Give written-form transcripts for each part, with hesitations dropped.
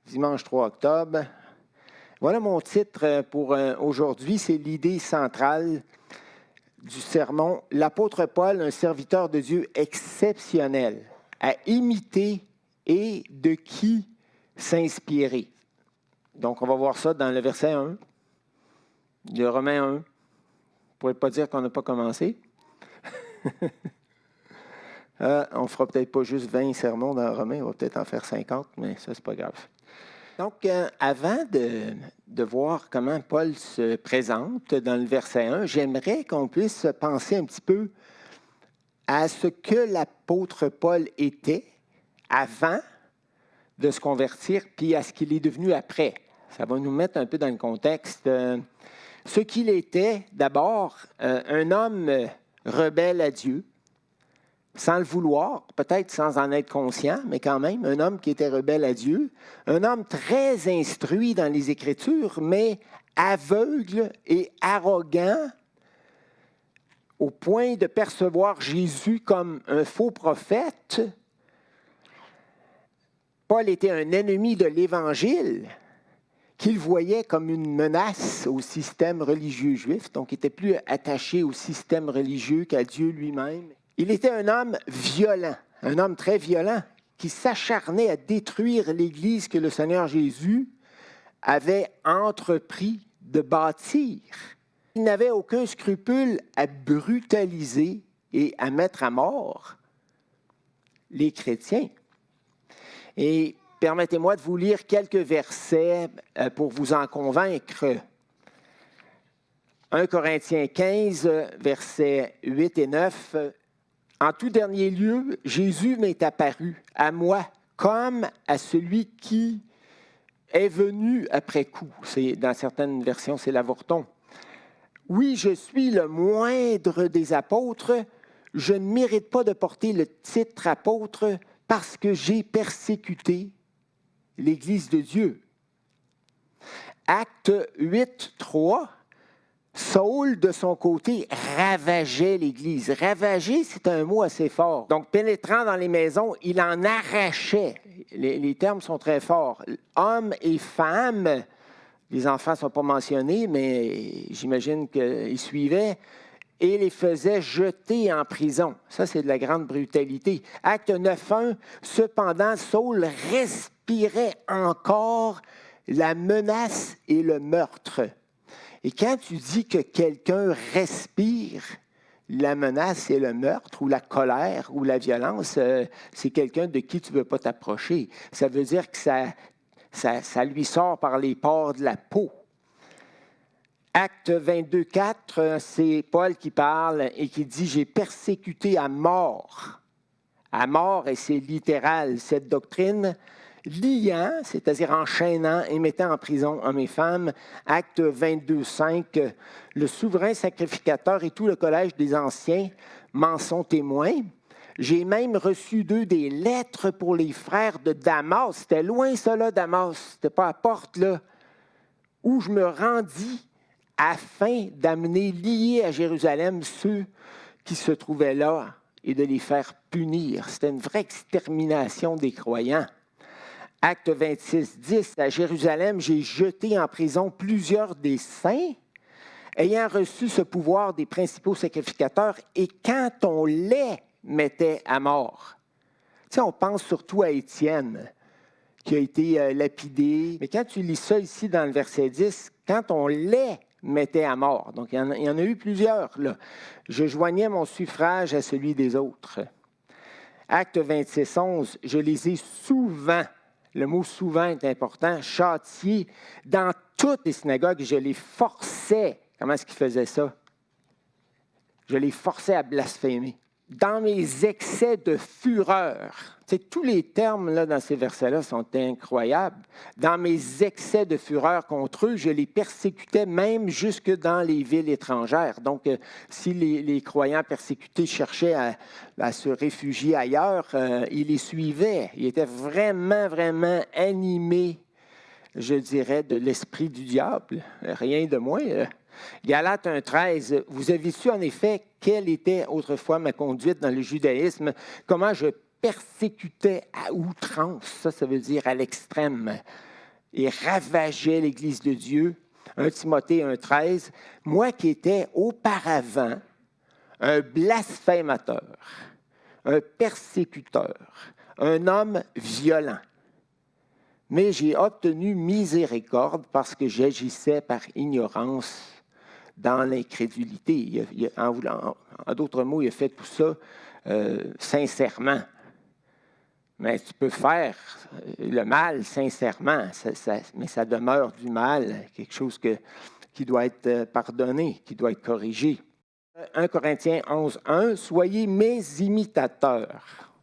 Dimanche 3 octobre. Voilà mon titre pour aujourd'hui, c'est l'idée centrale du sermon. L'apôtre Paul, un serviteur de Dieu exceptionnel, à imiter et de qui s'inspirer. Donc, on va voir ça dans le verset 1, de Romains 1. Vous ne pourrez pas dire qu'on n'a pas commencé. On ne fera peut-être pas juste 20 sermons dans Romains, on va peut-être en faire 50, mais ça, c'est pas grave. Donc, avant de voir comment Paul se présente dans le verset 1, j'aimerais qu'on puisse penser un petit peu à ce que l'apôtre Paul était avant de se convertir, puis à ce qu'il est devenu après. Ça va nous mettre un peu dans le contexte. Ce qu'il était, d'abord, un homme rebelle à Dieu, sans le vouloir, peut-être sans en être conscient, mais quand même, un homme qui était rebelle à Dieu, un homme très instruit dans les Écritures, mais aveugle et arrogant au point de percevoir Jésus comme un faux prophète. Paul était un ennemi de l'Évangile qu'il voyait comme une menace au système religieux juif, donc il était plus attaché au système religieux qu'à Dieu lui-même. Il était un homme violent, un homme très violent, qui s'acharnait à détruire l'Église que le Seigneur Jésus avait entrepris de bâtir. Il n'avait aucun scrupule à brutaliser et à mettre à mort les chrétiens. Et permettez-moi de vous lire quelques versets pour vous en convaincre. 1 Corinthiens 15, versets 8 et 9. En tout dernier lieu, Jésus m'est apparu à moi comme à celui qui est venu après coup. Dans certaines versions, c'est l'avorton. Oui, je suis le moindre des apôtres. Je ne mérite pas de porter le titre apôtre parce que j'ai persécuté l'Église de Dieu. Acte 8, 3. Saül, de son côté, ravageait l'Église. Ravager, c'est un mot assez fort. Donc, pénétrant dans les maisons, il en arrachait. Les termes sont très forts. Hommes et femmes, les enfants ne sont pas mentionnés, mais j'imagine qu'ils suivaient, et les faisait jeter en prison. Ça, c'est de la grande brutalité. Acte 9.1, cependant, Saül respirait encore la menace et le meurtre. Et quand tu dis que quelqu'un respire la menace et le meurtre, ou la colère, ou la violence, c'est quelqu'un de qui tu ne veux pas t'approcher. Ça veut dire que ça lui sort par les pores de la peau. Acte 22.4, c'est Paul qui parle et qui dit « J'ai persécuté à mort ». À mort, et c'est littéral, cette doctrine, liant, c'est-à-dire enchaînant et mettant en prison hommes et femmes. Acte 22.5, le souverain sacrificateur et tout le collège des anciens m'en sont témoins. J'ai même reçu d'eux des lettres pour les frères de Damas. C'était loin, ça, là, Damas. C'était pas à porte, là. Où je me rendis afin d'amener liés à Jérusalem ceux qui se trouvaient là et de les faire punir. C'était une vraie extermination des croyants. Acte 26, 10, à Jérusalem, j'ai jeté en prison plusieurs des saints, ayant reçu ce pouvoir des principaux sacrificateurs, et quand on les mettait à mort. Tu sais, on pense surtout à Étienne, qui a été lapidé. Mais quand tu lis ça ici dans le verset 10, quand on les mettait à mort, donc il y en a eu plusieurs, là. Je joignais mon suffrage à celui des autres. Acte 26, 11, je les ai souvent, le mot « souvent » est important, châtiés dans toutes les synagogues, je les forçais. Comment est-ce qu'ils faisaient ça? Je les forçais à blasphémer. Dans mes excès de fureur, tu sais, tous les termes là, dans ces versets-là sont incroyables. Dans mes excès de fureur contre eux, je les persécutais même jusque dans les villes étrangères. Donc, si les croyants persécutés cherchaient à se réfugier ailleurs, ils les suivaient. Ils étaient vraiment, vraiment animés, je dirais, de l'esprit du diable. Rien de moins. Galates 1.13, vous avez su en effet quelle était autrefois ma conduite dans le judaïsme, comment je persécutais à outrance, ça veut dire à l'extrême, et ravageait l'Église de Dieu. 1 Timothée 1,13, moi qui étais auparavant un blasphémateur, un persécuteur, un homme violent. Mais j'ai obtenu miséricorde parce que j'agissais par ignorance dans l'incrédulité. En d'autres mots, il a fait tout ça sincèrement. Mais tu peux faire le mal sincèrement, mais ça demeure du mal, quelque chose qui doit être pardonné, qui doit être corrigé. 1 Corinthiens 11,1, soyez mes imitateurs,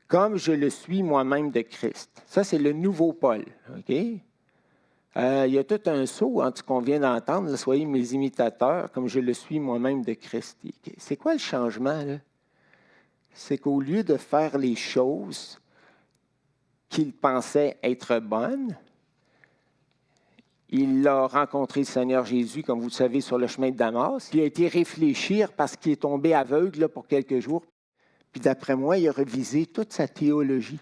comme je le suis moi-même de Christ. Ça, c'est le nouveau Paul. OK? Il y a tout un saut entre ce qu'on vient d'entendre, là, soyez mes imitateurs, comme je le suis moi-même de Christ. C'est quoi le changement, là? C'est qu'au lieu de faire les choses qu'il pensait être bonnes, il a rencontré le Seigneur Jésus, comme vous le savez, sur le chemin de Damas. Il a été réfléchir parce qu'il est tombé aveugle là, pour quelques jours. Puis d'après moi, il a révisé toute sa théologie.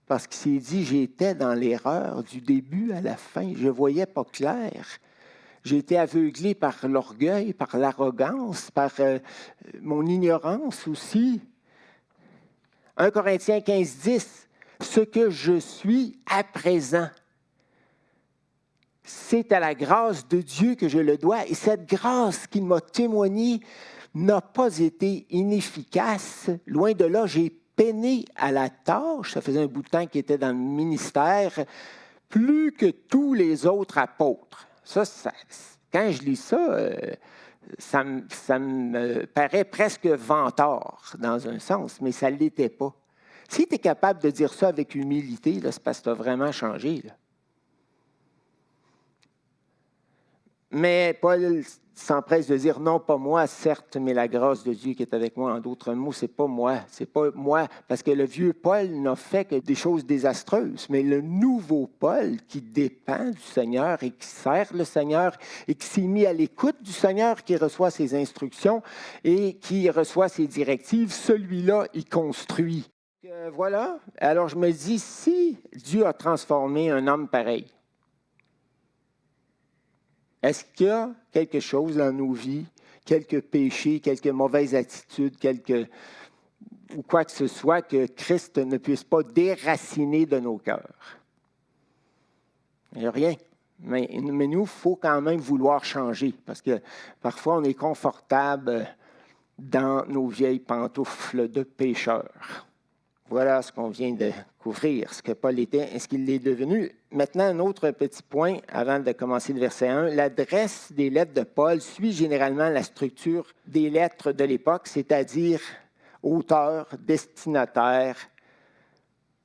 Parce qu'il s'est dit, j'étais dans l'erreur du début à la fin. Je ne voyais pas clair. J'ai été aveuglé par l'orgueil, par l'arrogance, par mon ignorance aussi. 1 Corinthiens 15,10, ce que je suis à présent, c'est à la grâce de Dieu que je le dois. Et cette grâce qu'il m'a témoignée n'a pas été inefficace. Loin de là, j'ai peiné à la tâche. Ça faisait un bout de temps qu'il était dans le ministère, plus que tous les autres apôtres. Ça quand je lis ça, ça me paraît presque vantard dans un sens, mais ça ne l'était pas. Si tu es capable de dire ça avec humilité, là, c'est parce que tu as vraiment changé. Là. Mais Paul s'empresse de dire, non, pas moi, certes, mais la grâce de Dieu qui est avec moi. En d'autres mots, c'est pas moi, parce que le vieux Paul n'a fait que des choses désastreuses, mais le nouveau Paul qui dépend du Seigneur et qui sert le Seigneur et qui s'est mis à l'écoute du Seigneur, qui reçoit ses instructions et qui reçoit ses directives, celui-là, il construit. Voilà, alors je me dis, si Dieu a transformé un homme pareil, est-ce qu'il y a quelque chose dans nos vies, quelques péchés, quelques mauvaises attitudes, ou quoi que ce soit, que Christ ne puisse pas déraciner de nos cœurs? Il n'y a rien. Mais nous, il faut quand même vouloir changer, parce que parfois, on est confortable dans nos vieilles pantoufles de pécheurs. Voilà ce qu'on vient de couvrir, ce que Paul était et ce qu'il est devenu. Maintenant, un autre petit point avant de commencer le verset 1. L'adresse des lettres de Paul suit généralement la structure des lettres de l'époque, c'est-à-dire auteur, destinataire,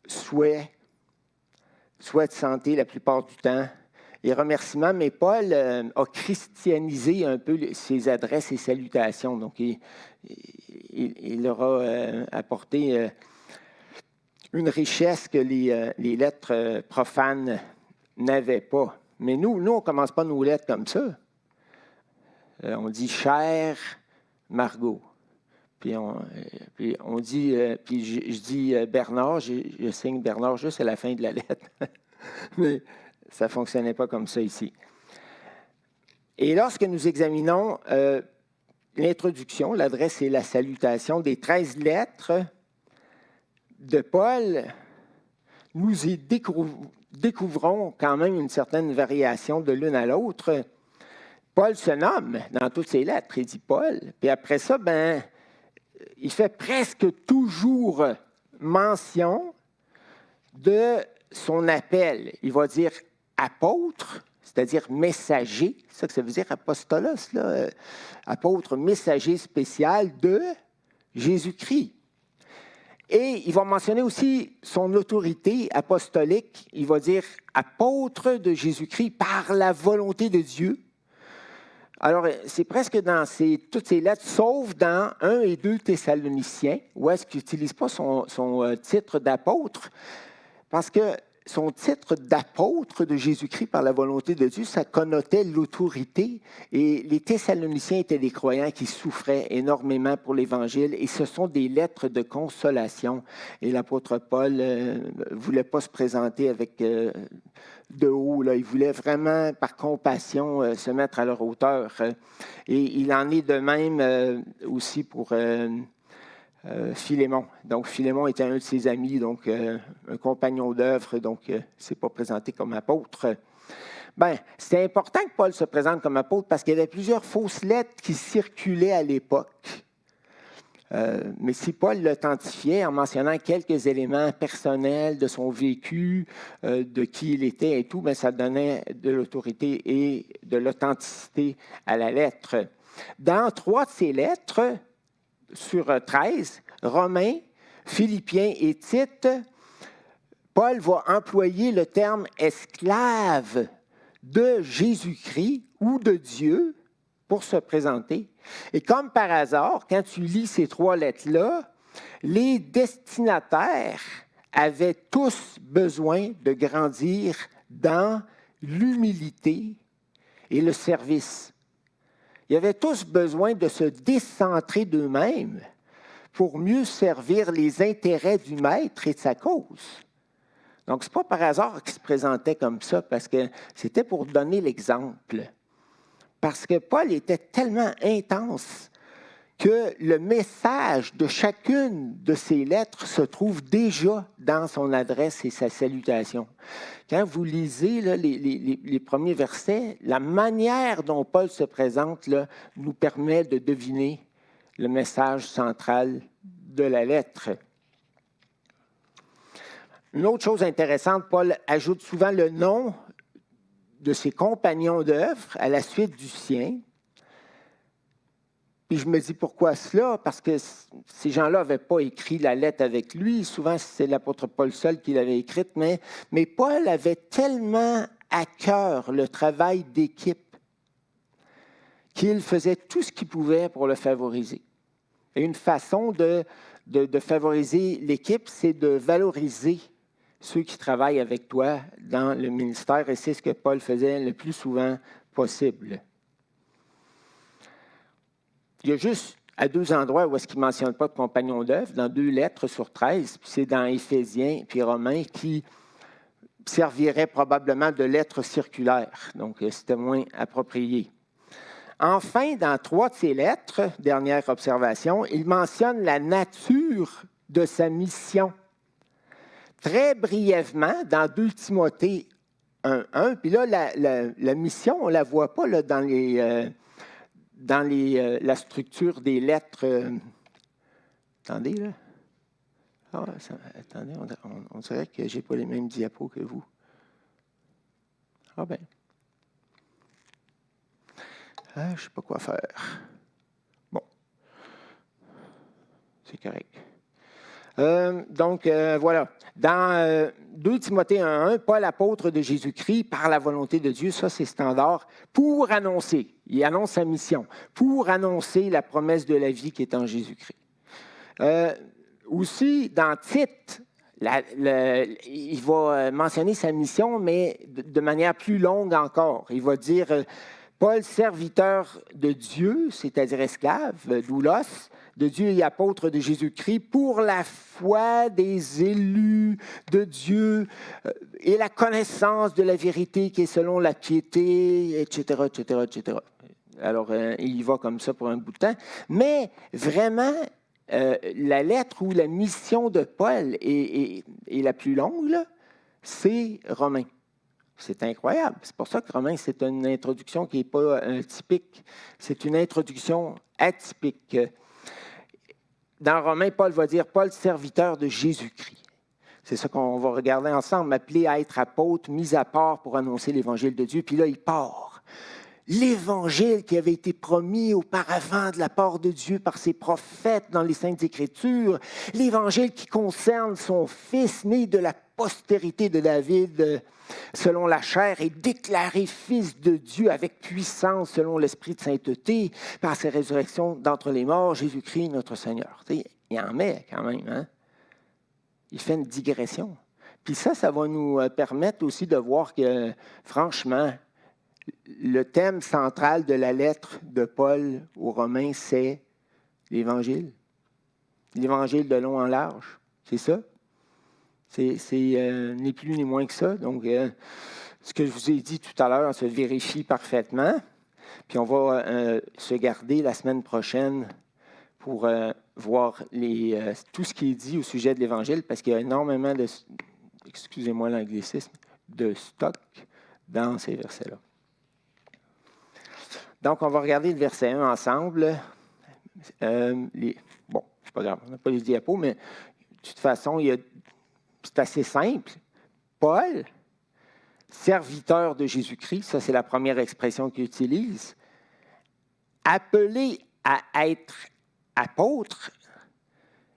souhait de santé la plupart du temps, et remerciements. Mais Paul a christianisé un peu ses adresses et salutations. Donc, il leur a apporté une richesse que les lettres profanes n'avaient pas. Mais nous, on ne commence pas nos lettres comme ça. On dit « Cher Margot ». Puis on dit, puis je dis Bernard, je signe Bernard juste à la fin de la lettre. Mais ça ne fonctionnait pas comme ça ici. Et lorsque nous examinons l'introduction, l'adresse et la salutation des 13 lettres de Paul, nous y découvrons quand même une certaine variation de l'une à l'autre. Paul se nomme dans toutes ses lettres, il dit Paul. Puis après ça, il fait presque toujours mention de son appel. Il va dire apôtre, c'est-à-dire messager. C'est ça que ça veut dire, apostolos, là. Apôtre, messager spécial de Jésus-Christ. Et il va mentionner aussi son autorité apostolique. Il va dire apôtre de Jésus-Christ par la volonté de Dieu. Alors, c'est presque dans toutes ces lettres, sauf dans 1 et 2 Thessaloniciens, où est-ce qu'il n'utilise pas son titre d'apôtre, parce que son titre d'apôtre de Jésus-Christ par la volonté de Dieu, ça connotait l'autorité. Et les Thessaloniciens étaient des croyants qui souffraient énormément pour l'Évangile. Et ce sont des lettres de consolation. Et l'apôtre Paul ne voulait pas se présenter avec de haut. Là. Il voulait vraiment, par compassion, se mettre à leur hauteur. Et il en est de même aussi pour... Philémon. Donc, Philémon était un de ses amis, donc un compagnon d'œuvre, donc il ne s'est pas présenté comme apôtre. Bien, c'est important que Paul se présente comme apôtre parce qu'il y avait plusieurs fausses lettres qui circulaient à l'époque. Mais si Paul l'authentifiait en mentionnant quelques éléments personnels de son vécu, de qui il était et tout, bien, ça donnait de l'autorité et de l'authenticité à la lettre. Dans 3 de ces lettres, sur 13, Romains, Philippiens et Tite, Paul va employer le terme « esclave de Jésus-Christ » ou de Dieu pour se présenter. Et comme par hasard, quand tu lis ces 3 lettres-là, les destinataires avaient tous besoin de grandir dans l'humilité et le service. Ils avaient tous besoin de se décentrer d'eux-mêmes pour mieux servir les intérêts du maître et de sa cause. Donc, ce n'est pas par hasard qu'ils se présentaient comme ça, parce que c'était pour donner l'exemple. Parce que Paul était tellement intense que le message de chacune de ces lettres se trouve déjà dans son adresse et sa salutation. Quand vous lisez là, les premiers versets, la manière dont Paul se présente là, nous permet de deviner le message central de la lettre. Une autre chose intéressante, Paul ajoute souvent le nom de ses compagnons d'œuvre à la suite du sien. Puis je me dis pourquoi cela? Parce que ces gens-là n'avaient pas écrit la lettre avec lui. Souvent, c'est l'apôtre Paul seul qui l'avait écrite. Mais Paul avait tellement à cœur le travail d'équipe qu'il faisait tout ce qu'il pouvait pour le favoriser. Et une façon de favoriser l'équipe, c'est de valoriser ceux qui travaillent avec toi dans le ministère. Et c'est ce que Paul faisait le plus souvent possible. Il y a juste à 2 endroits où est-ce qu'il ne mentionne pas de compagnon d'œuvre, dans 2 lettres sur 13, puis c'est dans Éphésiens puis Romains, qui serviraient probablement de lettres circulaires. Donc, c'était moins approprié. Enfin, dans 3 de ces lettres, dernière observation, il mentionne la nature de sa mission. Très brièvement, dans 2 Timothée 1:1, puis là, la mission, on ne la voit pas là, dans la structure des lettres. Attendez, là. Attendez, on dirait que je n'ai pas les mêmes diapos que vous. Ah bien. Je ne sais pas quoi faire. Bon. C'est correct. Donc, voilà. Dans 2 Timothée 1:1, Paul, apôtre de Jésus-Christ, par la volonté de Dieu, ça c'est standard, pour annoncer, il annonce sa mission, pour annoncer la promesse de la vie qui est en Jésus-Christ. Aussi, dans Tite, il va mentionner sa mission, mais de manière plus longue encore. Il va dire, Paul, serviteur de Dieu, c'est-à-dire esclave, doulos, de Dieu et apôtre de Jésus-Christ, pour la foi des élus de Dieu et la connaissance de la vérité qui est selon la piété, etc., etc., etc. Alors, il y va comme ça pour un bout de temps. Mais vraiment, la lettre ou la mission de Paul est la plus longue, là, c'est Romains. C'est incroyable. C'est pour ça que Romains, c'est une introduction qui n'est pas typique. C'est une introduction atypique. Dans Romains, Paul va dire « Paul, serviteur de Jésus-Christ ». C'est ça qu'on va regarder ensemble, appelé à être apôtre, mis à part pour annoncer l'Évangile de Dieu. Puis là, il part. L'Évangile qui avait été promis auparavant de la part de Dieu par ses prophètes dans les Saintes Écritures, l'Évangile qui concerne son Fils né de la postérité de David selon la chair et déclaré Fils de Dieu avec puissance selon l'Esprit de sainteté par sa résurrection d'entre les morts, Jésus-Christ notre Seigneur. Tu sais, il en met quand même. Hein? Il fait une digression. Puis ça va nous permettre aussi de voir que, franchement, le thème central de la lettre de Paul aux Romains, c'est l'Évangile. L'Évangile de long en large. C'est ça. C'est ni plus ni moins que ça. Donc, ce que je vous ai dit tout à l'heure se vérifie parfaitement. Puis on va se garder la semaine prochaine pour voir tout ce qui est dit au sujet de l'Évangile, parce qu'il y a énormément de, excusez-moi l'anglicisme, de stock dans ces versets-là. Donc, on va regarder le verset 1 ensemble. Bon, c'est pas grave, on n'a pas les diapos, mais de toute façon, c'est assez simple. Paul, serviteur de Jésus-Christ, ça c'est la première expression qu'il utilise, appelé à être apôtre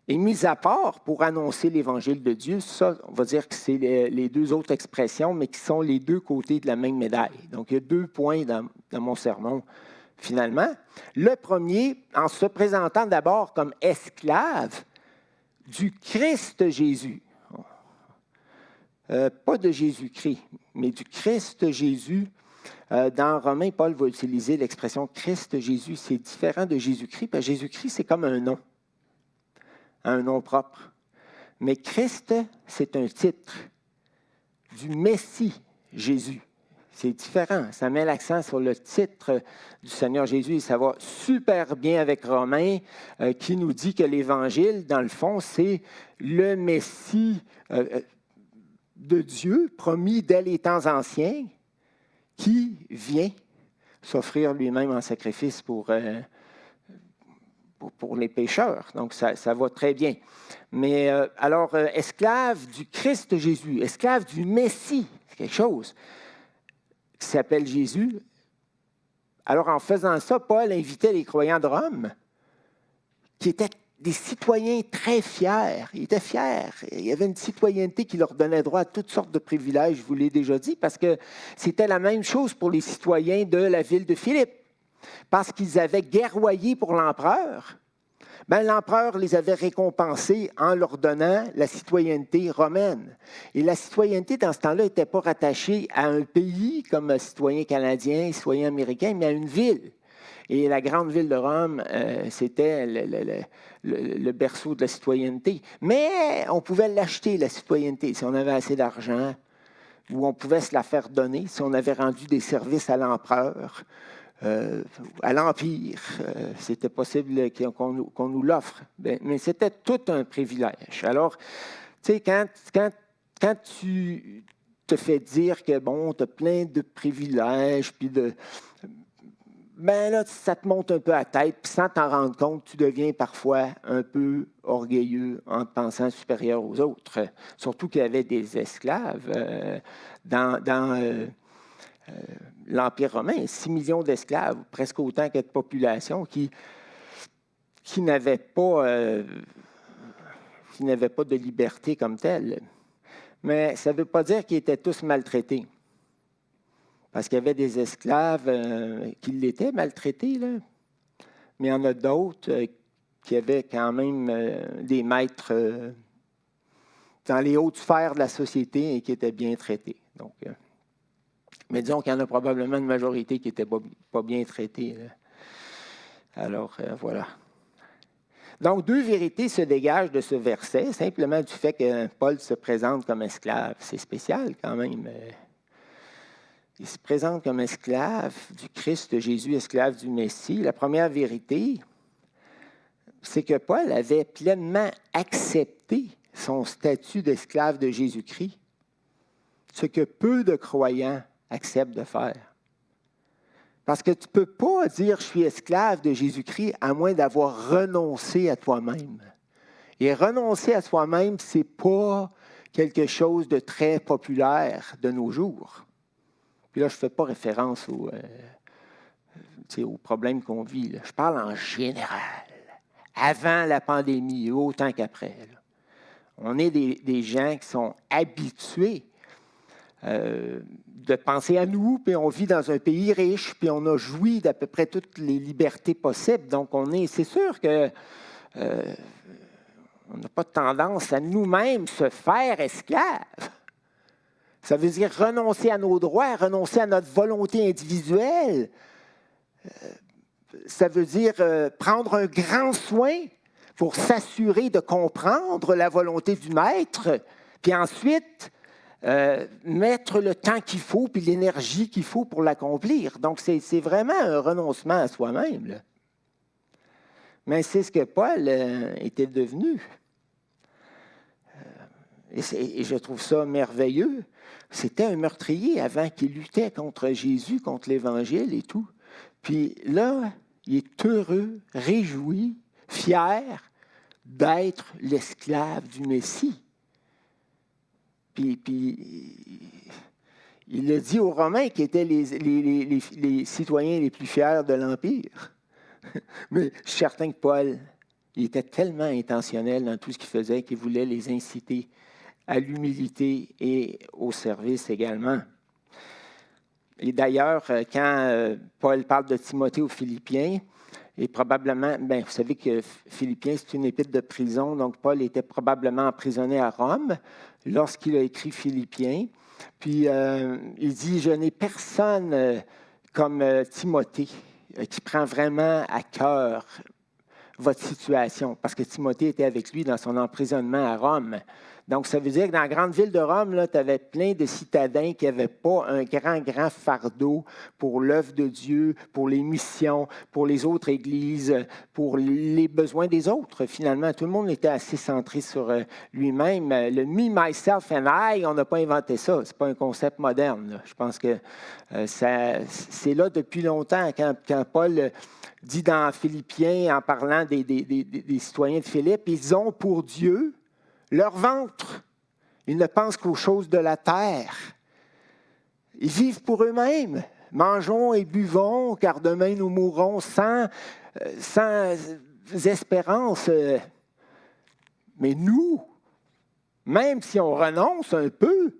et mis à part pour annoncer l'Évangile de Dieu. Ça, on va dire que c'est les deux autres expressions, mais qui sont les deux côtés de la même médaille. Donc, il y a 2 points dans mon sermon, finalement. Le premier, en se présentant d'abord comme esclave du Christ Jésus. Pas de Jésus-Christ, mais du Christ Jésus. Dans Romains, Paul va utiliser l'expression Christ Jésus. C'est différent de Jésus-Christ, parce que Jésus-Christ, c'est comme un nom propre. Mais Christ, c'est un titre du Messie Jésus. C'est différent. Ça met l'accent sur le titre du Seigneur Jésus et ça va super bien avec Romains qui nous dit que l'Évangile, dans le fond, c'est le Messie de Dieu promis dès les temps anciens qui vient s'offrir lui-même en sacrifice pour les pécheurs. Donc, ça va très bien. Mais alors, esclave du Christ Jésus, esclave du Messie, c'est quelque chose qui s'appelle Jésus. Alors, en faisant ça, Paul invitait les croyants de Rome, qui étaient des citoyens très fiers. Ils étaient fiers. Il y avait une citoyenneté qui leur donnait droit à toutes sortes de privilèges, je vous l'ai déjà dit, parce que c'était la même chose pour les citoyens de la ville de Philippe. Parce qu'ils avaient guerroyé pour l'empereur, l'empereur les avait récompensés en leur donnant la citoyenneté romaine. Et la citoyenneté, dans ce temps-là, n'était pas rattachée à un pays comme citoyen canadien, citoyen américain, mais à une ville. Et la grande ville de Rome, c'était le berceau de la citoyenneté. Mais on pouvait l'acheter, la citoyenneté, si on avait assez d'argent, ou on pouvait se la faire donner si on avait rendu des services à l'empereur. À l'Empire, c'était possible qu'on nous l'offre, mais c'était tout un privilège. Alors, tu sais, quand tu te fais dire que, bon, tu as plein de privilèges, puis là, ça te monte un peu à la tête, puis sans t'en rendre compte, tu deviens parfois un peu orgueilleux en te pensant supérieur aux autres. Surtout qu'il y avait des esclaves dans l'Empire romain, 6 millions d'esclaves, presque autant que de population, qui n'avaient pas de liberté comme telle. Mais ça ne veut pas dire qu'ils étaient tous maltraités. Parce qu'il y avait des esclaves qui l'étaient maltraités, là. Mais il y en a d'autres qui avaient quand même des maîtres dans les hautes sphères de la société et qui étaient bien traités. Donc, mais disons qu'il y en a probablement une majorité qui n'était pas bien traitée. Là. Alors, voilà. Donc, 2 vérités se dégagent de ce verset, simplement du fait que Paul se présente comme esclave. C'est spécial quand même. Il se présente comme esclave du Christ Jésus, esclave du Messie. La première vérité, c'est que Paul avait pleinement accepté son statut d'esclave de Jésus-Christ, ce que peu de croyants acceptent de faire. Parce que tu ne peux pas dire « je suis esclave de Jésus-Christ » à moins d'avoir renoncé à toi-même. Et renoncer à soi-même, ce n'est pas quelque chose de très populaire de nos jours. Puis là, je ne fais pas référence aux problèmes qu'on vit. Là. Je parle en général. Avant la pandémie, autant qu'après. Là. On est des gens qui sont habitués de penser à nous, puis on vit dans un pays riche, puis on a joui d'à peu près toutes les libertés possibles. Donc, c'est sûr que on n'a pas de tendance à nous-mêmes se faire esclaves. Ça veut dire renoncer à nos droits, renoncer à notre volonté individuelle. Ça veut dire prendre un grand soin pour s'assurer de comprendre la volonté du maître, puis ensuite mettre le temps qu'il faut, puis l'énergie qu'il faut pour l'accomplir. Donc, c'est vraiment un renoncement à soi-même, là. Mais c'est ce que Paul était devenu. Et je trouve ça merveilleux. C'était un meurtrier avant qu'il luttait contre Jésus, contre l'Évangile et tout. Puis là, il est heureux, réjoui, fier d'être l'esclave du Messie. Puis il a dit aux Romains qui étaient les citoyens les plus fiers de l'Empire. Mais je suis certain que Paul, il était tellement intentionnel dans tout ce qu'il faisait qu'il voulait les inciter à l'humilité et au service également. Et d'ailleurs, quand Paul parle de Timothée aux Philippiens, et probablement, vous savez que Philippiens, c'est une épître de prison, donc Paul était probablement emprisonné à Rome lorsqu'il a écrit Philippiens. Puis il dit, je n'ai personne comme Timothée qui prend vraiment à cœur votre situation, parce que Timothée était avec lui dans son emprisonnement à Rome. Donc, ça veut dire que dans la grande ville de Rome, tu avais plein de citadins qui n'avaient pas un grand fardeau pour l'œuvre de Dieu, pour les missions, pour les autres églises, pour les besoins des autres. Finalement, tout le monde était assez centré sur lui-même. Le « me, myself and I », on n'a pas inventé ça. Ce n'est pas un concept moderne, là. Je pense que c'est là depuis longtemps, quand Paul dit dans Philippiens, en parlant des citoyens de Philippe, ils ont pour Dieu leur ventre. Ils ne pensent qu'aux choses de la terre. Ils vivent pour eux-mêmes. Mangeons et buvons, car demain nous mourrons sans espérance. Mais nous, même si on renonce un peu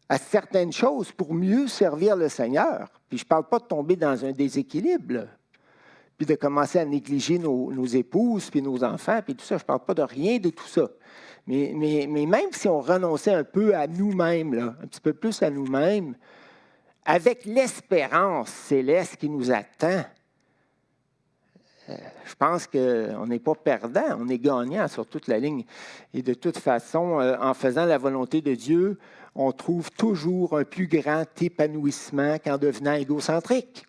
à certaines choses pour mieux servir le Seigneur, puis je ne parle pas de tomber dans un déséquilibre, là, puis de commencer à négliger nos épouses, puis nos enfants, puis tout ça. Je ne parle pas de rien de tout ça. Mais même si on renonçait un peu à nous-mêmes, là, un petit peu plus à nous-mêmes, avec l'espérance céleste qui nous attend, je pense qu'on n'est pas perdant, on est gagnant sur toute la ligne. Et de toute façon, en faisant la volonté de Dieu, on trouve toujours un plus grand épanouissement qu'en devenant égocentrique.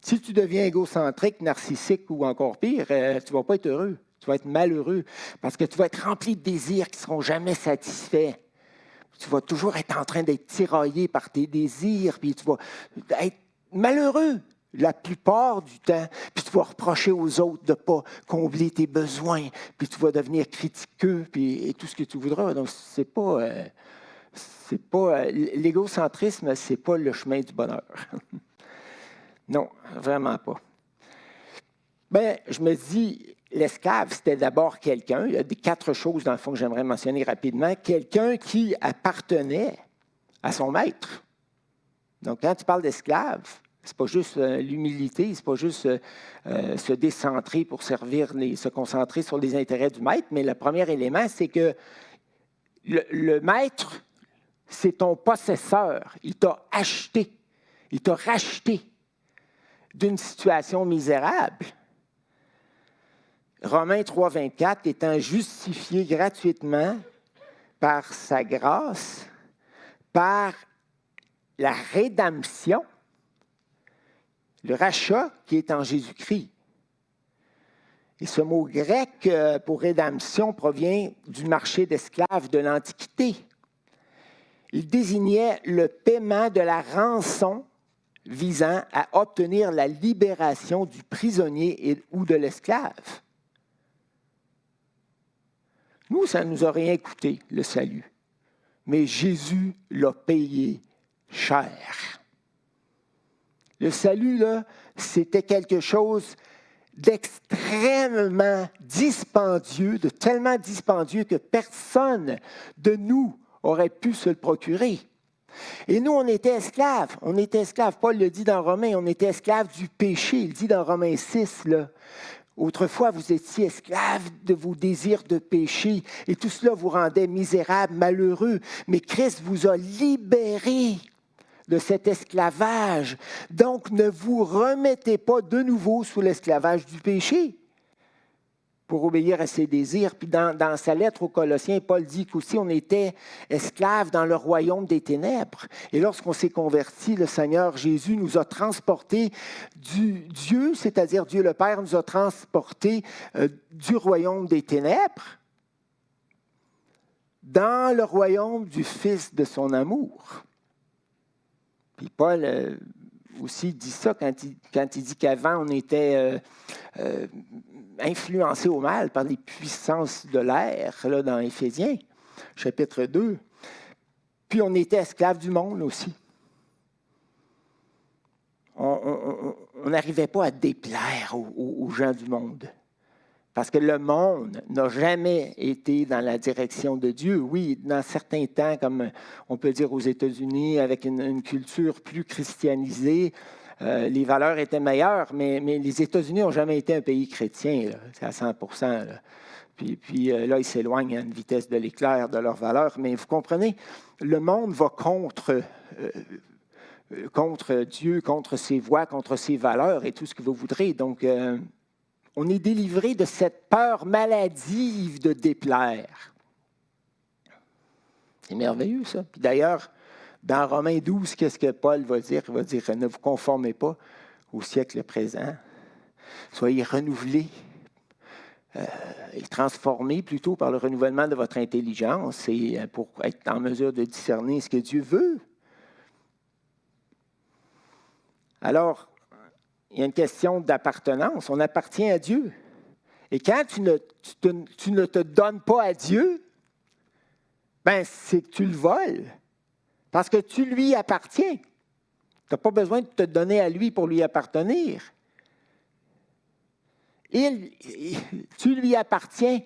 Si tu deviens égocentrique, narcissique ou encore pire, tu ne vas pas être heureux. Tu vas être malheureux parce que tu vas être rempli de désirs qui ne seront jamais satisfaits. Tu vas toujours être en train d'être tiraillé par tes désirs, puis tu vas être malheureux la plupart du temps, puis tu vas reprocher aux autres de ne pas combler tes besoins, puis tu vas devenir critiqueux, et tout ce que tu voudras. Donc, l'égocentrisme, ce n'est pas le chemin du bonheur. Non, vraiment pas. Je me dis, l'esclave, c'était d'abord quelqu'un. Il y a 4 choses, dans le fond, que j'aimerais mentionner rapidement. Quelqu'un qui appartenait à son maître. Donc, quand tu parles d'esclave, ce n'est pas juste l'humilité, ce n'est pas juste se décentrer pour se concentrer sur les intérêts du maître, mais le premier élément, c'est que le maître, c'est ton possesseur. Il t'a acheté, il t'a racheté d'une situation misérable. Romains 3, 24, étant justifié gratuitement par sa grâce, par la rédemption, le rachat qui est en Jésus-Christ. Et ce mot grec pour rédemption provient du marché d'esclaves de l'Antiquité. Il désignait le paiement de la rançon visant à obtenir la libération du prisonnier ou de l'esclave. Nous, ça ne nous a rien coûté, le salut. Mais Jésus l'a payé cher. Le salut, là, c'était quelque chose d'extrêmement dispendieux, de tellement dispendieux que personne de nous aurait pu se le procurer. Et nous, on était esclaves. On était esclaves. Paul le dit dans Romains, on était esclaves du péché. Il dit dans Romains 6, là, Autrefois, vous étiez esclaves de vos désirs de péché et tout cela vous rendait misérables, malheureux. Mais Christ vous a libérés de cet esclavage. Donc, ne vous remettez pas de nouveau sous l'esclavage du péché pour obéir à ses désirs. Puis dans sa lettre aux Colossiens, Paul dit qu'aussi on était esclaves dans le royaume des ténèbres. Et lorsqu'on s'est converti, le Seigneur Jésus nous a transportés Dieu, c'est-à-dire Dieu le Père, nous a transportés du royaume des ténèbres dans le royaume du Fils de son amour. Puis Paul aussi dit ça quand il dit qu'avant on était influencé au mal par les puissances de l'air, là, dans Éphésiens, chapitre 2. Puis on était esclaves du monde aussi. On n'arrivait pas à déplaire aux gens du monde. Parce que le monde n'a jamais été dans la direction de Dieu. Oui, dans certains temps, comme on peut dire aux États-Unis, avec une culture plus christianisée, les valeurs étaient meilleures, mais les États-Unis n'ont jamais été un pays chrétien, là, c'est à 100%. Là. Puis là, ils s'éloignent à une vitesse de l'éclair de leurs valeurs. Mais vous comprenez, le monde va contre Dieu, contre ses voies, contre ses valeurs et tout ce que vous voudrez. Donc, on est délivré de cette peur maladive de déplaire. C'est merveilleux, ça. Puis d'ailleurs, dans Romains 12, qu'est-ce que Paul va dire? Il va dire, ne vous conformez pas au siècle présent. Soyez renouvelés et transformés plutôt par le renouvellement de votre intelligence et pour être en mesure de discerner ce que Dieu veut. Alors, il y a une question d'appartenance. On appartient à Dieu. Et quand tu ne te donnes pas à Dieu, ben c'est que tu le voles. Parce que tu lui appartiens. Tu n'as pas besoin de te donner à lui pour lui appartenir. Tu lui appartiens.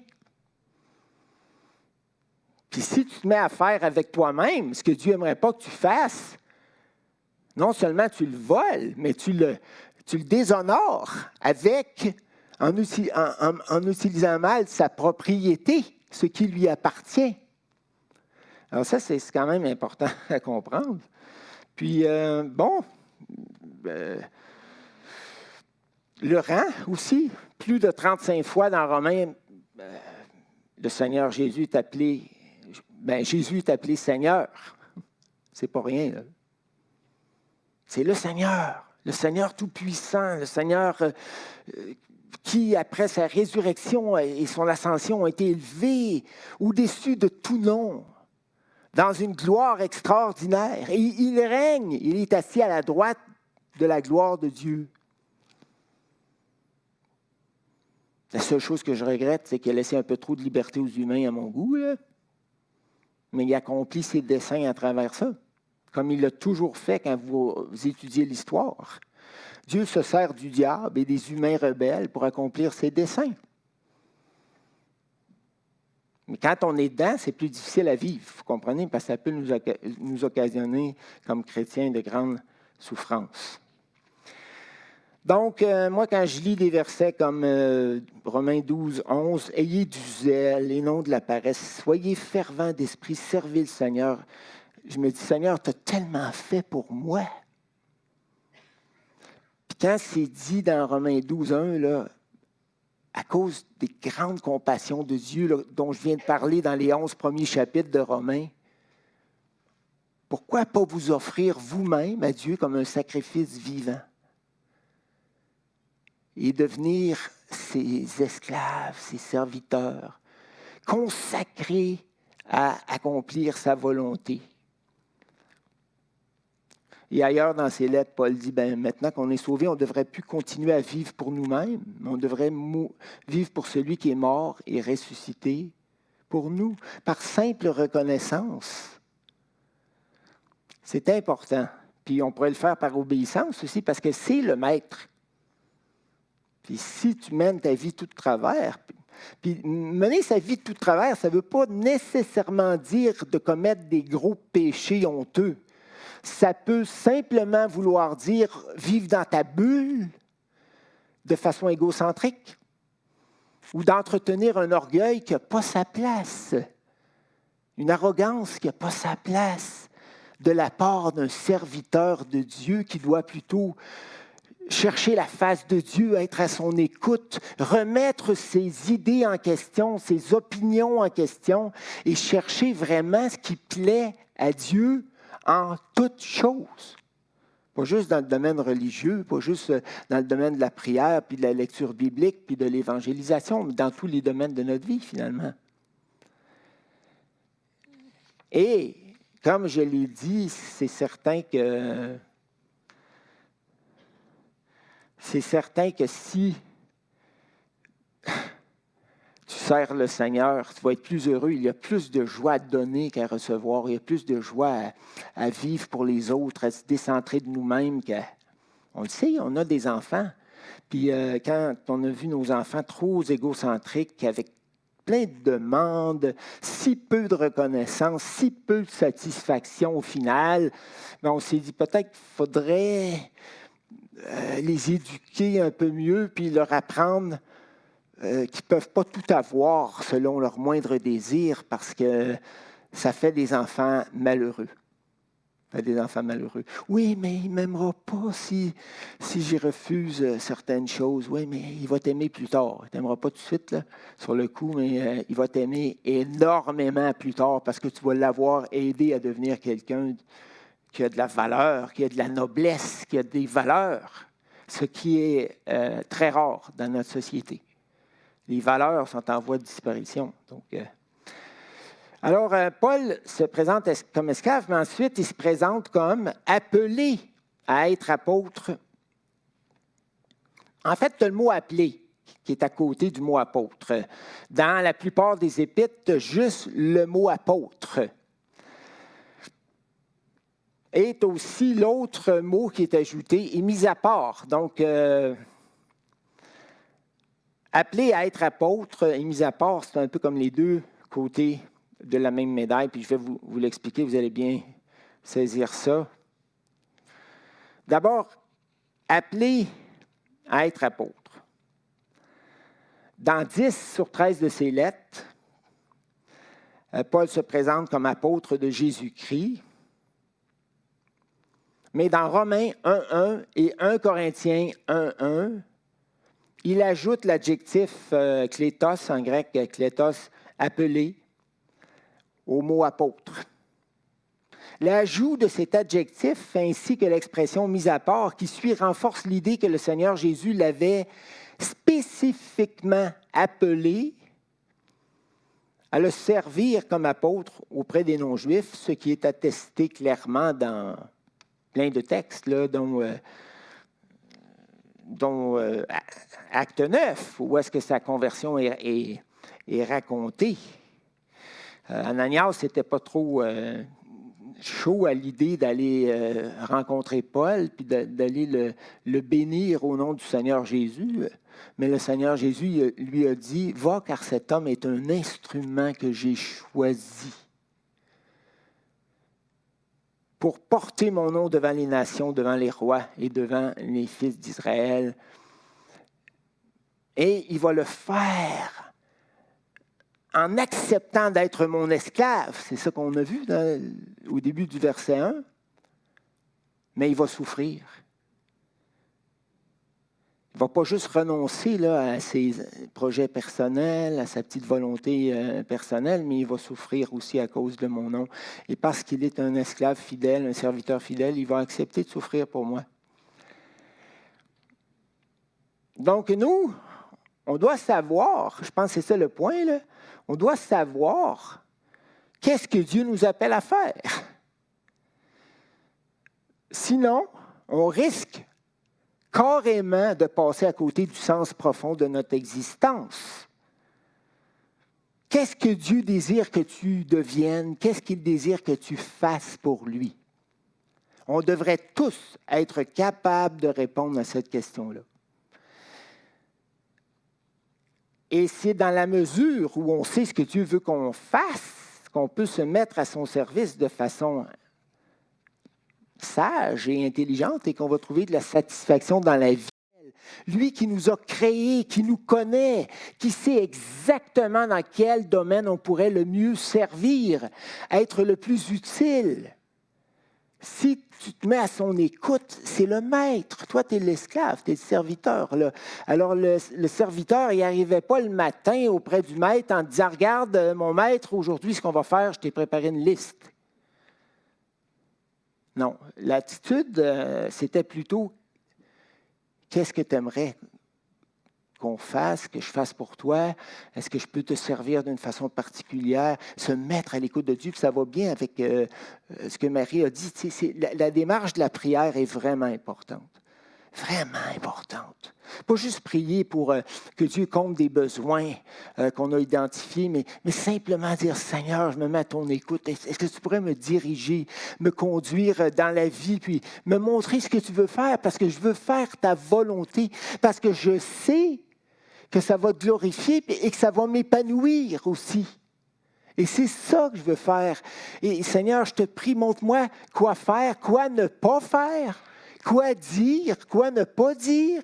Puis si tu te mets à faire avec toi-même ce que Dieu n'aimerait pas que tu fasses, non seulement tu le voles, mais tu le déshonores en utilisant mal sa propriété, ce qui lui appartient. Alors ça, c'est quand même important à comprendre. Puis, le rang aussi, plus de 35 fois dans Romains, le Seigneur Jésus est appelé, Jésus est appelé Seigneur. C'est pas rien, là. C'est le Seigneur Tout-Puissant, le Seigneur qui, après sa résurrection et son ascension, a été élevé au-dessus de tout nom, dans une gloire extraordinaire. Et il règne, il est assis à la droite de la gloire de Dieu. La seule chose que je regrette, c'est qu'il a laissé un peu trop de liberté aux humains à mon goût, là. Mais il accomplit ses desseins à travers ça, comme il l'a toujours fait quand vous étudiez l'histoire. Dieu se sert du diable et des humains rebelles pour accomplir ses desseins. Mais quand on est dedans, c'est plus difficile à vivre, vous comprenez, parce que ça peut nous occasionner, comme chrétiens, de grandes souffrances. Donc, moi, quand je lis des versets comme Romains 12, 11, « Ayez du zèle et non de la paresse, soyez fervents d'esprit, servez le Seigneur. » Je me dis, Seigneur, tu as tellement fait pour moi. Puis quand c'est dit dans Romains 12, 1, là, à cause des grandes compassions de Dieu là, dont je viens de parler dans les 11 premiers chapitres de Romains, pourquoi pas vous offrir vous-même à Dieu comme un sacrifice vivant et devenir ses esclaves, ses serviteurs, consacrés à accomplir sa volonté? Et ailleurs dans ses lettres, Paul dit, maintenant qu'on est sauvé, on ne devrait plus continuer à vivre pour nous-mêmes, mais on devrait vivre pour celui qui est mort et ressuscité pour nous, par simple reconnaissance. C'est important. Puis on pourrait le faire par obéissance aussi, parce que c'est le maître. Puis si tu mènes ta vie tout de travers, puis mener sa vie tout de travers, ça ne veut pas nécessairement dire de commettre des gros péchés honteux. Ça peut simplement vouloir dire vivre dans ta bulle de façon égocentrique. ou d'entretenir un orgueil qui n'a pas sa place, une arrogance qui n'a pas sa place de la part d'un serviteur de Dieu qui doit plutôt chercher la face de Dieu, être à son écoute, remettre ses idées en question, ses opinions en question et chercher vraiment ce qui plaît à Dieu en toutes choses. Pas juste dans le domaine religieux, pas juste dans le domaine de la prière, puis de la lecture biblique, puis de l'évangélisation, mais dans tous les domaines de notre vie, finalement. Et, comme je l'ai dit, c'est certain que si tu sers le Seigneur, tu vas être plus heureux. Il y a plus de joie à donner qu'à recevoir. Il y a plus de joie à vivre pour les autres, à se décentrer de nous-mêmes. On le sait, on a des enfants. Puis quand on a vu nos enfants trop égocentriques, avec plein de demandes, si peu de reconnaissance, si peu de satisfaction au final, bien, on s'est dit peut-être qu'il faudrait les éduquer un peu mieux, puis leur apprendre qu'ils ne peuvent pas tout avoir selon leur moindre désir, parce que ça fait des enfants malheureux. Ça fait des enfants malheureux. Oui, mais il ne m'aimera pas si j'y refuse certaines choses. Oui, mais il va t'aimer plus tard. Il ne t'aimera pas tout de suite, là, sur le coup, mais il va t'aimer énormément plus tard, parce que tu vas l'avoir aidé à devenir quelqu'un qui a de la valeur, qui a de la noblesse, qui a des valeurs, ce qui est très rare dans notre société. Les valeurs sont en voie de disparition. Donc, alors, Paul se présente comme esclave, mais ensuite, il se présente comme appelé à être apôtre. En fait, tu as le mot « appelé » qui est à côté du mot « apôtre ». Dans la plupart des épîtres, tu as juste le mot « apôtre ». Et tu as aussi l'autre mot qui est ajouté, et mis à part. Donc, appelé à être apôtre et mis à part, c'est un peu comme les deux côtés de la même médaille, puis je vais vous l'expliquer, vous allez bien saisir ça. D'abord, appelé à être apôtre. Dans 10 sur 13 de ses lettres, Paul se présente comme apôtre de Jésus-Christ. Mais dans Romains 1.1 et 1 Corinthiens 1.1, il ajoute l'adjectif klétos, en grec klétos, appelé, au mot apôtre. L'ajout de cet adjectif ainsi que l'expression mise à part qui suit renforce l'idée que le Seigneur Jésus l'avait spécifiquement appelé à le servir comme apôtre auprès des non-juifs, ce qui est attesté clairement dans plein de textes, là, dont Acte 9, où est-ce que sa conversion est racontée. Ananias n'était pas trop chaud à l'idée d'aller rencontrer Paul, puis d'aller le bénir au nom du Seigneur Jésus. Mais le Seigneur Jésus lui a dit, « Va, car cet homme est un instrument que j'ai choisi pour porter mon nom devant les nations, devant les rois et devant les fils d'Israël. » Et il va le faire en acceptant d'être mon esclave. C'est ça qu'on a vu au début du verset 1. Mais il va souffrir. Il ne va pas juste renoncer là, à ses projets personnels, à sa petite volonté personnelle, mais il va souffrir aussi à cause de mon nom. Et parce qu'il est un esclave fidèle, un serviteur fidèle, il va accepter de souffrir pour moi. Donc nous, on doit savoir, je pense que c'est ça le point, là, on doit savoir qu'est-ce que Dieu nous appelle à faire. Sinon, on risque carrément de passer à côté du sens profond de notre existence. Qu'est-ce que Dieu désire que tu deviennes? Qu'est-ce qu'il désire que tu fasses pour lui? On devrait tous être capables de répondre à cette question-là. Et c'est dans la mesure où on sait ce que Dieu veut qu'on fasse qu'on peut se mettre à son service de façon sage et intelligente et qu'on va trouver de la satisfaction dans la vie. Lui qui nous a créés, qui nous connaît, qui sait exactement dans quel domaine on pourrait le mieux servir, être le plus utile. Si tu te mets à son écoute, c'est le maître. Toi, tu es l'esclave, tu es le serviteur. Là. Alors, le serviteur, il n'arrivait pas le matin auprès du maître en disant « Regarde, mon maître, aujourd'hui, ce qu'on va faire, je t'ai préparé une liste. » Non, l'attitude, c'était plutôt « Qu'est-ce que tu aimerais qu'on fasse, que je fasse pour toi? Est-ce que je peux te servir d'une façon particulière? » Se mettre à l'écoute de Dieu, puis ça va bien avec ce que Marie a dit. La démarche de la prière est vraiment importante. Vraiment importante. Pas juste prier pour que Dieu comble des besoins qu'on a identifiés, mais simplement dire, Seigneur, je me mets à ton écoute. Est-ce que tu pourrais me diriger, me conduire dans la vie, puis me montrer ce que tu veux faire, parce que je veux faire ta volonté, parce que je sais que ça va te glorifier et que ça va m'épanouir aussi. Et c'est ça que je veux faire. Et Seigneur, je te prie, montre-moi quoi faire, quoi ne pas faire, quoi dire, quoi ne pas dire.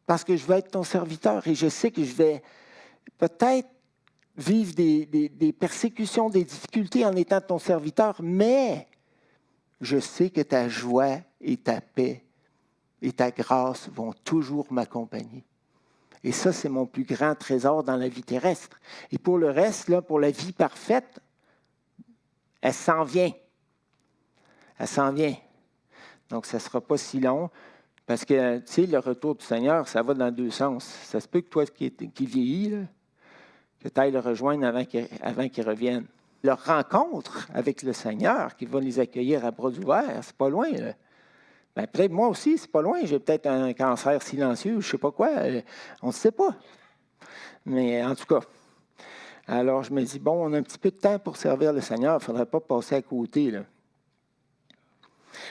Parce que je veux être ton serviteur et je sais que je vais peut-être vivre des persécutions, des difficultés en étant ton serviteur, mais je sais que ta joie et ta paix et ta grâce vont toujours m'accompagner. Et ça, c'est mon plus grand trésor dans la vie terrestre. Et pour le reste, là, pour la vie parfaite, elle s'en vient. Elle s'en vient. Donc, ça ne sera pas si long, parce que, tu sais, le retour du Seigneur, ça va dans deux sens. Ça se peut que toi qui vieillis, là, que tu ailles le rejoindre avant qu'il revienne. Leur rencontre avec le Seigneur, qui va les accueillir à bras ouverts, c'est pas loin, là. Ben, peut-être moi aussi, c'est pas loin. J'ai peut-être un cancer silencieux, je ne sais pas quoi. On ne sait pas. Mais en tout cas, alors je me dis, bon, on a un petit peu de temps pour servir le Seigneur. Il ne faudrait pas passer à côté, là.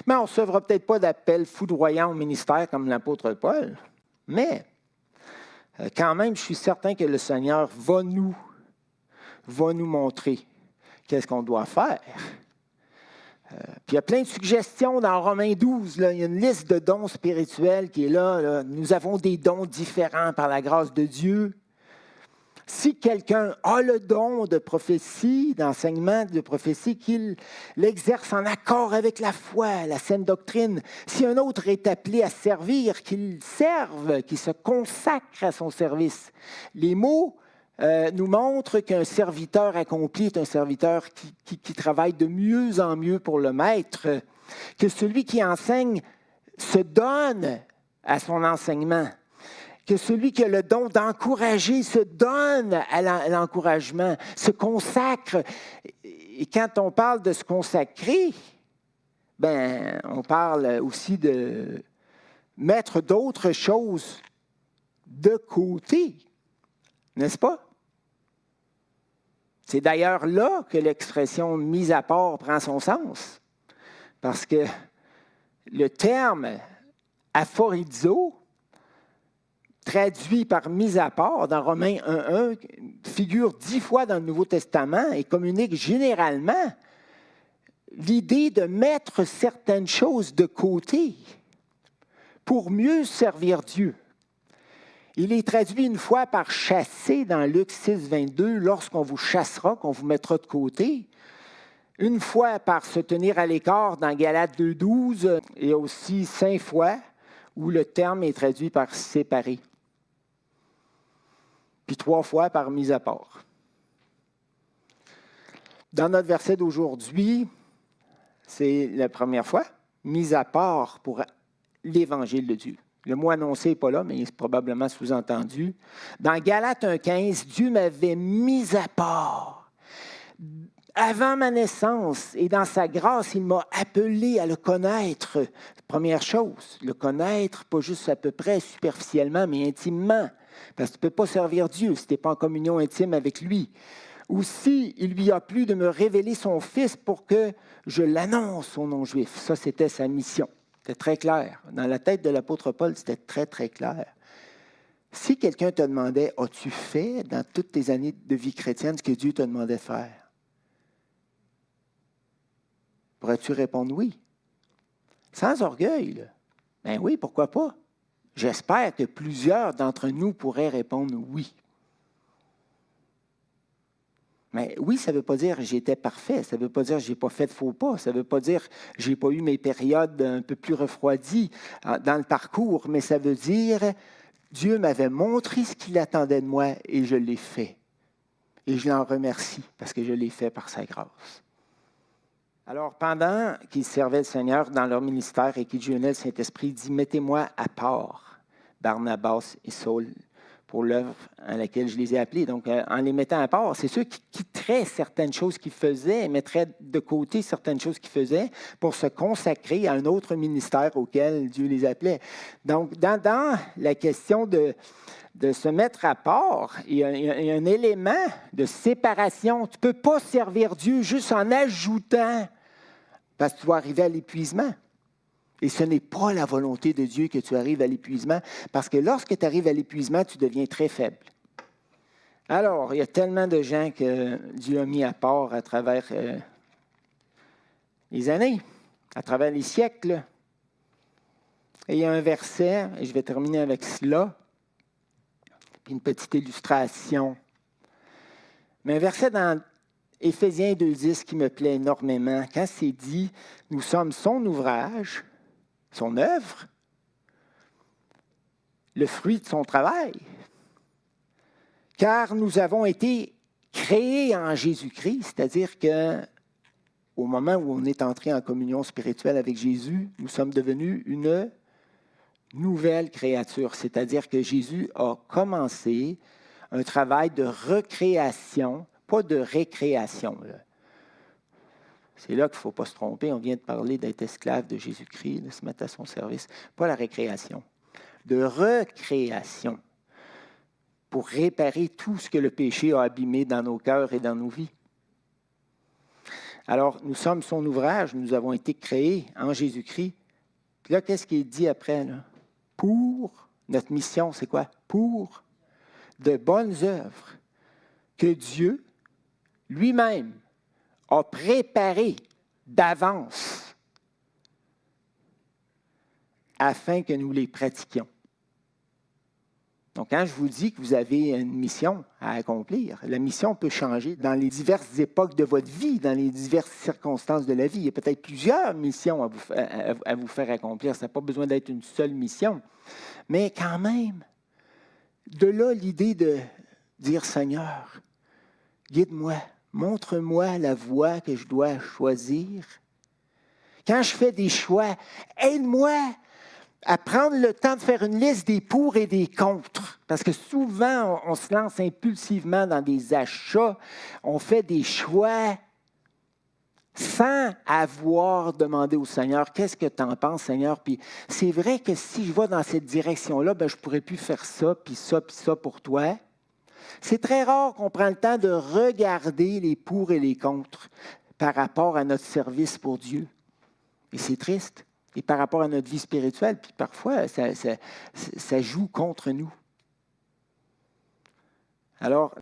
Mais on ne recevra peut-être pas d'appel foudroyant au ministère comme l'apôtre Paul. Mais quand même, je suis certain que le Seigneur va nous montrer qu'est-ce qu'on doit faire. Puis il y a plein de suggestions dans Romains 12. Là, il y a une liste de dons spirituels qui est là, là. Nous avons des dons différents par la grâce de Dieu. Si quelqu'un a le don de prophétie, d'enseignement de prophétie, qu'il l'exerce en accord avec la foi, la saine doctrine. Si un autre est appelé à servir, qu'il serve, qu'il se consacre à son service. Les mots nous montre qu'un serviteur accompli est un serviteur qui travaille de mieux en mieux pour le maître, que celui qui enseigne se donne à son enseignement, que celui qui a le don d'encourager se donne à l'encouragement, se consacre. Et quand on parle de se consacrer, ben, on parle aussi de mettre d'autres choses de côté, n'est-ce pas? C'est d'ailleurs là que l'expression « mise à part » prend son sens. Parce que le terme « aphorizo », traduit par « mise à part » dans Romains 1.1, figure 10 fois dans le Nouveau Testament et communique généralement l'idée de mettre certaines choses de côté pour mieux servir Dieu. Il est traduit une fois par « chasser » dans Luc 6, 22, lorsqu'on vous chassera, qu'on vous mettra de côté. Une fois par « se tenir à l'écart » dans Galates 2, 12, et aussi 5 fois où le terme est traduit par « séparer ». Puis 3 fois par « mise à part ». Dans notre verset d'aujourd'hui, c'est la première fois, « mise à part pour l'Évangile de Dieu ». Le mot annoncé n'est pas là, mais il est probablement sous-entendu. Dans Galates 1,15, Dieu m'avait mis à part avant ma naissance et dans sa grâce, il m'a appelé à le connaître. Première chose, le connaître, pas juste à peu près superficiellement, mais intimement. Parce que tu ne peux pas servir Dieu si tu n'es pas en communion intime avec lui. Aussi, il lui a plu de me révéler son Fils pour que je l'annonce aux non-juifs. Ça, c'était sa mission. C'était très clair. Dans la tête de l'apôtre Paul, c'était très, très clair. Si quelqu'un te demandait, as-tu fait dans toutes tes années de vie chrétienne ce que Dieu te demandait de faire? Pourrais-tu répondre oui? Sans orgueil, là. Ben oui, pourquoi pas? J'espère que plusieurs d'entre nous pourraient répondre oui. Mais oui, ça ne veut pas dire que j'étais parfait, ça ne veut pas dire que je n'ai pas fait de faux pas, ça ne veut pas dire que je n'ai pas eu mes périodes un peu plus refroidies dans le parcours, mais ça veut dire Dieu m'avait montré ce qu'il attendait de moi et je l'ai fait. Et je l'en remercie parce que je l'ai fait par sa grâce. Alors, pendant qu'ils servaient le Seigneur dans leur ministère et qu'ils jeûnaient, le Saint-Esprit dit « Mettez-moi à part Barnabas et Saul pour l'œuvre à laquelle je les ai appelés. » Donc, en les mettant à part, c'est ceux qui quitteraient certaines choses qu'ils faisaient et mettraient de côté certaines choses qu'ils faisaient pour se consacrer à un autre ministère auquel Dieu les appelait. Donc, dans la question de se mettre à part, il y a un élément de séparation. Tu ne peux pas servir Dieu juste en ajoutant, parce que tu vas arriver à l'épuisement. Et ce n'est pas la volonté de Dieu que tu arrives à l'épuisement, parce que lorsque tu arrives à l'épuisement, tu deviens très faible. Alors, il y a tellement de gens que Dieu a mis à part à travers les années, à travers les siècles. Et il y a un verset, et je vais terminer avec cela, puis une petite illustration. Mais un verset dans Éphésiens 2,10 qui me plaît énormément, quand c'est dit « Nous sommes son ouvrage », son œuvre, le fruit de son travail, car nous avons été créés en Jésus-Christ, c'est-à-dire qu'au moment où on est entré en communion spirituelle avec Jésus, nous sommes devenus une nouvelle créature, c'est-à-dire que Jésus a commencé un travail de recréation, pas de récréation. C'est là qu'il ne faut pas se tromper. On vient de parler d'être esclave de Jésus-Christ, de se mettre à son service. Pas la récréation. De recréation. Pour réparer tout ce que le péché a abîmé dans nos cœurs et dans nos vies. Alors, nous sommes son ouvrage. Nous avons été créés en Jésus-Christ. Puis là, qu'est-ce qui est dit après, là? Pour, notre mission, c'est quoi? Pour de bonnes œuvres que Dieu lui-même a préparé d'avance afin que nous les pratiquions. Donc, quand je vous dis que vous avez une mission à accomplir, la mission peut changer dans les diverses époques de votre vie, dans les diverses circonstances de la vie. Il y a peut-être plusieurs missions à vous faire accomplir. Ça n'a pas besoin d'être une seule mission. Mais quand même, de là l'idée de dire « Seigneur, guide-moi. Montre-moi la voie que je dois choisir. Quand je fais des choix, aide-moi à prendre le temps de faire une liste des pour et des contre. Parce que souvent, on se lance impulsivement dans des achats. On fait des choix sans avoir demandé au Seigneur, qu'est-ce que tu en penses, Seigneur? Puis c'est vrai que si je vais dans cette direction-là, je ne pourrais plus faire ça, puis ça pour toi. C'est très rare qu'on prenne le temps de regarder les pour et les contre par rapport à notre service pour Dieu. Et c'est triste. Et par rapport à notre vie spirituelle, puis parfois, ça joue contre nous. Alors,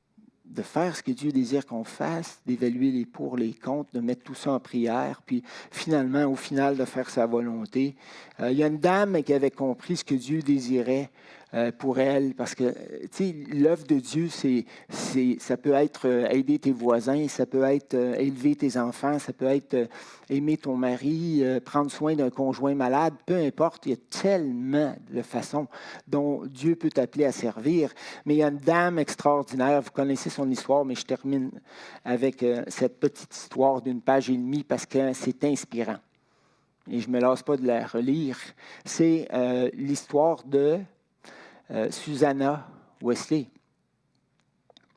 de faire ce que Dieu désire qu'on fasse, d'évaluer les pour, les contre, de mettre tout ça en prière, puis finalement, au final, de faire sa volonté. Il y a une dame qui avait compris ce que Dieu désirait pour elle, parce que, tu sais, l'œuvre de Dieu, ça peut être aider tes voisins, ça peut être élever tes enfants, ça peut être aimer ton mari, prendre soin d'un conjoint malade, peu importe, il y a tellement de façons dont Dieu peut t'appeler à servir. Mais il y a une dame extraordinaire, vous connaissez son histoire, mais je termine avec cette petite histoire d'une page et demie parce que c'est inspirant. Et je ne me lasse pas de la relire. C'est l'histoire de Susanna Wesley.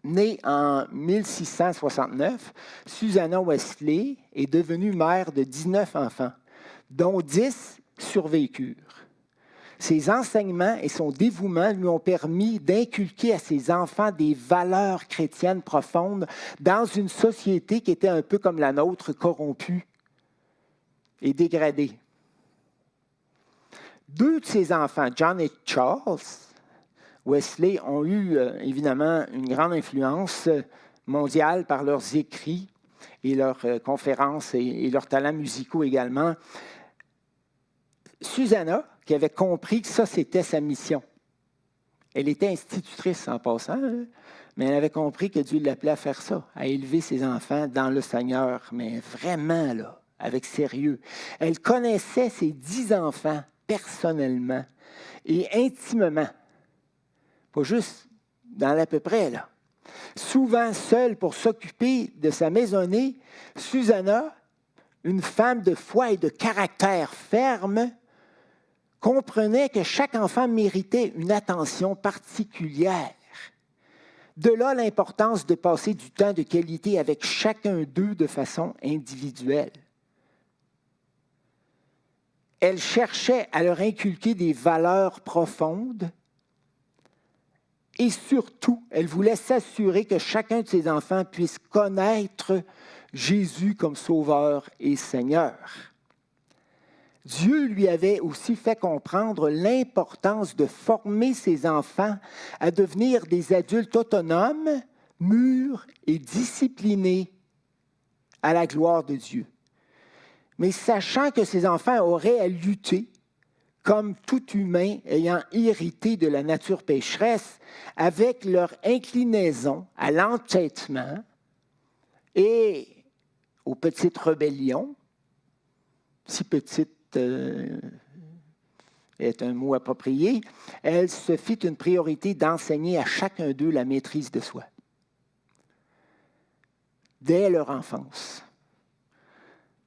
Née en 1669, Susanna Wesley est devenue mère de 19 enfants, dont 10 survécurent. Ses enseignements et son dévouement lui ont permis d'inculquer à ses enfants des valeurs chrétiennes profondes dans une société qui était un peu comme la nôtre, corrompue et dégradée. 2 de ses enfants, John et Charles Wesley, ont eu évidemment une grande influence mondiale par leurs écrits et leurs conférences et leurs talents musicaux également. Susanna, qui avait compris que ça, c'était sa mission. Elle était institutrice en passant, hein, mais elle avait compris que Dieu l'appelait à faire ça, à élever ses enfants dans le Seigneur, mais vraiment, là, avec sérieux. Elle connaissait ses 10 enfants personnellement et intimement. Pas juste dans l'à peu près, là. Souvent seule pour s'occuper de sa maisonnée, Susanna, une femme de foi et de caractère ferme, comprenait que chaque enfant méritait une attention particulière. De là l'importance de passer du temps de qualité avec chacun d'eux de façon individuelle. Elle cherchait à leur inculquer des valeurs profondes et surtout, elle voulait s'assurer que chacun de ses enfants puisse connaître Jésus comme Sauveur et Seigneur. Dieu lui avait aussi fait comprendre l'importance de former ses enfants à devenir des adultes autonomes, mûrs et disciplinés à la gloire de Dieu. Mais sachant que ses enfants auraient à lutter, comme tout humain ayant hérité de la nature pécheresse, avec leur inclinaison à l'entêtement et aux petites rébellions, si petite est un mot approprié, elle se fit une priorité d'enseigner à chacun d'eux la maîtrise de soi. Dès leur enfance.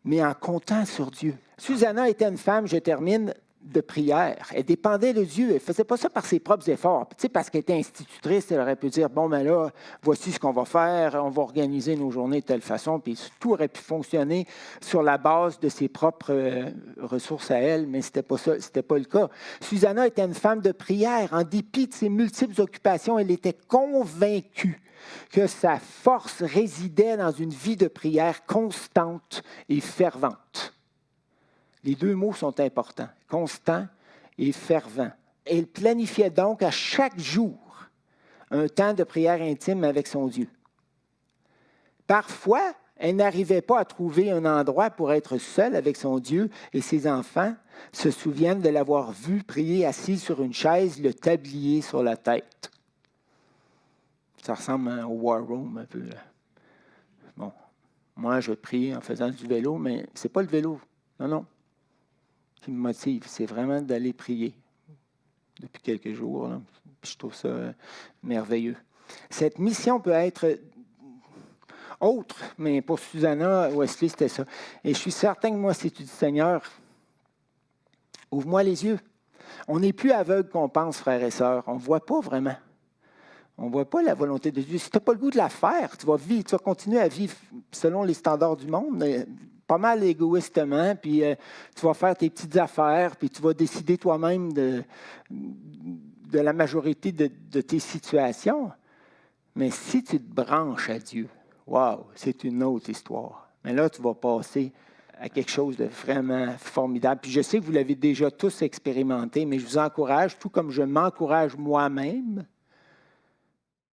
Mais en comptant sur Dieu. Susanna était une femme, je termine, de prière. Elle dépendait de Dieu. Elle ne faisait pas ça par ses propres efforts. Tu sais, parce qu'elle était institutrice, elle aurait pu dire, bon, ben là, voici ce qu'on va faire, on va organiser nos journées de telle façon, puis tout aurait pu fonctionner sur la base de ses propres ressources à elle, mais ce n'était pas ça, c'était pas le cas. Susanna était une femme de prière. En dépit de ses multiples occupations, elle était convaincue que sa force résidait dans une vie de prière constante et fervente. Les 2 mots sont importants, constant et fervent. Elle planifiait donc à chaque jour un temps de prière intime avec son Dieu. Parfois, elle n'arrivait pas à trouver un endroit pour être seule avec son Dieu et ses enfants se souviennent de l'avoir vue prier assise sur une chaise, le tablier sur la tête. Ça ressemble au War Room un peu. Là. Bon, moi, je prie en faisant du vélo, mais ce n'est pas le vélo. Non. Qui me motive, c'est vraiment d'aller prier depuis quelques jours. Là. Je trouve ça merveilleux. Cette mission peut être autre, mais pour Susanna, Wesley, c'était ça. Et je suis certain que moi, si tu dis, Seigneur, ouvre-moi les yeux. On n'est plus aveugle qu'on pense, frères et sœurs. On ne voit pas vraiment. On ne voit pas la volonté de Dieu. Si tu n'as pas le goût de la faire, tu vas continuer à vivre selon les standards du monde, pas mal égoïstement, puis tu vas faire tes petites affaires, puis tu vas décider toi-même de la majorité de tes situations. Mais si tu te branches à Dieu, wow, c'est une autre histoire. Mais là, tu vas passer à quelque chose de vraiment formidable. Puis je sais que vous l'avez déjà tous expérimenté, mais je vous encourage, tout comme je m'encourage moi-même,